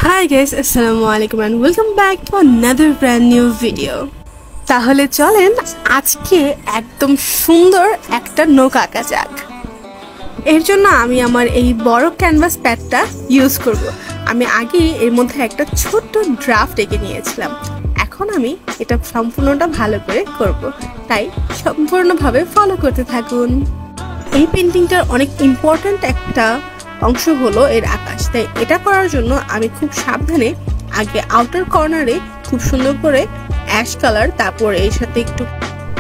Hi guys, Assalamualaikum and welcome back to another brand new video. তাহলে চলেন আজকে একদম সুন্দর একটা নৌকা আঁকা যাক। এর জন্য আমি আমার এই বড় ক্যানভাস প্যাডটা ইউজ করব। আমি আগে এর মধ্যে একটা ছোট্ট ড্রাফট এঁকে নিয়েছিলাম। এখন আমি এটা সম্পূর্ণটা ভালো করে করব। তাই সম্পূর্ণভাবে ফলো করতে থাকুন। এই পেইন্টিংটার অনেক ইম্পর্ট্যান্ট একটা অংশ হলো এর আকাশ। তাই এটা করার জন্য আমি খুব সাবধানে আগে আউটার কর্নারে খুব সুন্দর করে অ্যাশ কালার, তারপর এর সাথে একটু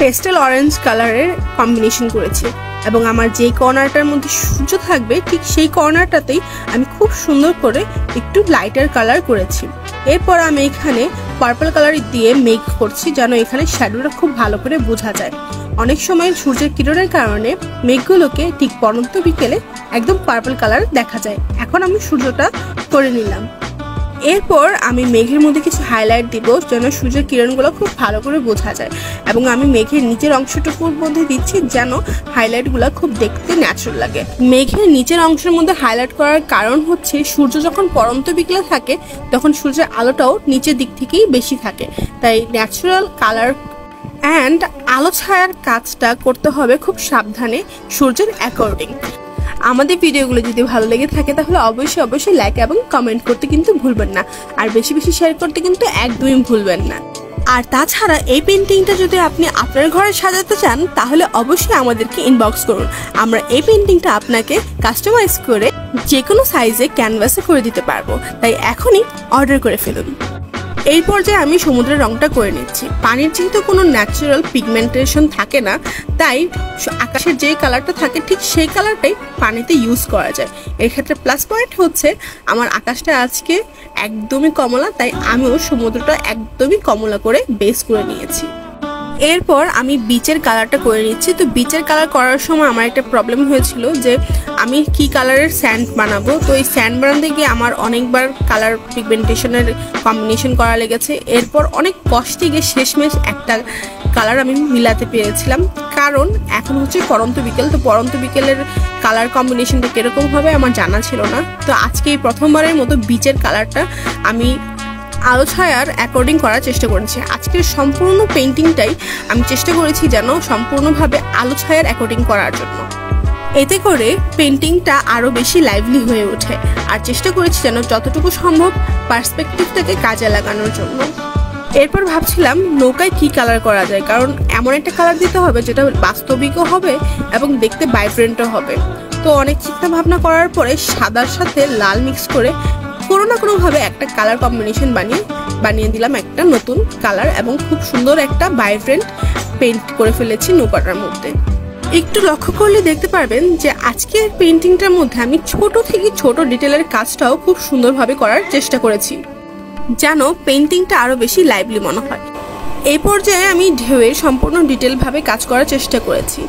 পেস্টেল অরেঞ্জ কালারের কম্বিনেশন করেছি এবং আমার যেই কর্নারটার মধ্যে সূর্য থাকবে ঠিক সেই কর্নারটাতেই আমি খুব সুন্দর করে একটু লাইটার কালার করেছি। এরপর আমি এখানে পার্পল কালার দিয়ে মেক করছি যেন এখানে শ্যাডোটা খুব ভালো করে বোঝা যায়। অনেক সময় সূর্যের কিরণের কারণে মেঘগুলোকে ঠিক পরন্ত বিকেলে একদম পার্পল কালার দেখা যায়। এখন আমি সূর্যটা করে নিলাম। এরপর আমি মেঘের মধ্যে কিছু হাইলাইট দিব যেন সূর্যের কিরণগুলো খুব ভালো করে বোঝা যায় এবং আমি মেঘের নিচের অংশটুকুর মধ্যে দিচ্ছি যেন হাইলাইটগুলো খুব দেখতে ন্যাচারাল লাগে। মেঘের নিচের অংশের মধ্যে হাইলাইট করার কারণ হচ্ছে সূর্য যখন পরন্ত বিকেলে থাকে তখন সূর্যের আলোটাও নিচের দিক থেকেই বেশি থাকে, তাই ন্যাচারাল কালার অ্যান্ড আলো ছায়ার কাজটা করতে হবে খুব সাবধানে সূর্যের অ্যাকর্ডিং। আমাদের ভিডিওগুলো যদি ভালো লেগে থাকে তাহলে অবশ্যই লাইক এবং কমেন্ট করতে কিন্তু ভুলবেন না, আর বেশি শেয়ার করতে কিন্তু একদমই ভুলবেন না। আর তাছাড়া এই পেইন্টিংটা যদি আপনি আপনার ঘরে সাজাতে চান তাহলে অবশ্যই আমাদেরকে ইনবক্স করুন। আমরা এই পেইন্টিংটা আপনাকে কাস্টমাইজ করে যে কোনো সাইজে ক্যানভাসে করে দিতে পারবো, তাই এখনই অর্ডার করে ফেলুন। এই পর্যায়ে আমি সমুদ্রের রংটা করে নিচ্ছি। পানির যেহেতু কোনো ন্যাচারাল পিগমেন্টেশন থাকে না, তাই আকাশের যে কালারটা থাকে ঠিক সেই কালারটাই পানিতে ইউজ করা যায়। এর ক্ষেত্রে প্লাস পয়েন্ট হচ্ছে আমার আকাশটা আজকে একদমই কমলা, তাই আমিও সমুদ্রটা একদমই কমলা করে বেস করে নিয়েছি। এরপর আমি বিচের কালারটা করে নিচ্ছি। তো বিচের কালার করার সময় আমার একটা প্রবলেম হয়েছিল যে আমি কি কালারের স্যান্ড বানাবো। তো এই স্যান্ড বানাতে গিয়ে আমার অনেকবার কালার পিগমেন্টেশনের কম্বিনেশন করা লেগেছে। এরপর অনেক কষ্টে গিয়ে শেষমেশ একটা কালার আমি মিলাতে পেরেছিলাম, কারণ এখন হচ্ছে পরন্ত বিকেল। তো পরন্ত বিকেলের কালার কম্বিনেশনটা কিরকম হবে আমার জানা ছিল না। তো আজকে এই প্রথমবারের মতো বিচের কালারটা আমি আলো ছায়ার অ্যাকর্ডিং করার চেষ্টা করেছি। আজকের সম্পূর্ণ পেইন্টিংটাই আমি চেষ্টা করেছি যেন সম্পূর্ণভাবে আলো ছায়ার অ্যাকর্ডিং করার জন্য। এতে করে পেইন্টিংটা আরও বেশি লাইভলি হয়ে ওঠে, আর চেষ্টা করেছি যেন যতটুকু সম্ভব পার্সপেক্টিভটাকে কাজে লাগানোর জন্য। এরপর ভাবছিলাম নৌকায় কি কালার করা যায়, কারণ এমন একটা কালার দিতে হবে যেটা বাস্তবিকও হবে এবং দেখতে ভাইব্রেন্টও হবে। তো অনেক চিন্তা ভাবনা করার পরে সাদার সাথে লাল মিক্স করে কোনো না কোনোভাবে একটা কালার কম্বিনেশন বানিয়ে দিলাম একটা নতুন কালার এবং খুব সুন্দর একটা ভাইব্রেন্ট পেইন্ট করে ফেলেছি নৌকাটার মধ্যে। একটু লক্ষ্য করলে দেখতে পারবেন যে আজকের পেইন্টিংটার মধ্যে আমি ছোট থেকে ছোট ডিটেলের কাজটাও খুব সুন্দরভাবে করার চেষ্টা করেছি যেন পেইন্টিংটা আরো বেশি লাইভলি মনে হয়। এই পর্যায়ে আমি ঢেউয়ের সম্পূর্ণ ডিটেলভাবে কাজ করার চেষ্টা করেছি।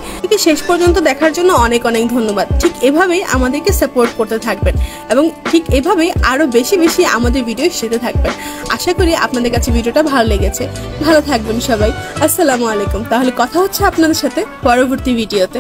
শেষ পর্যন্ত দেখার জন্য অনেক ধন্যবাদ। ঠিক এভাবেই আমাদেরকে সাপোর্ট করতে থাকবেন এবং ঠিক এভাবেই আরো বেশি আমাদের ভিডিও সেতে থাকবেন। আশা করি আপনাদের কাছে ভিডিওটা ভালো লেগেছে। ভালো থাকবেন সবাই। আসসালামু আলাইকুম। তাহলে কথা হচ্ছে আপনাদের সাথে পরবর্তী ভিডিওতে।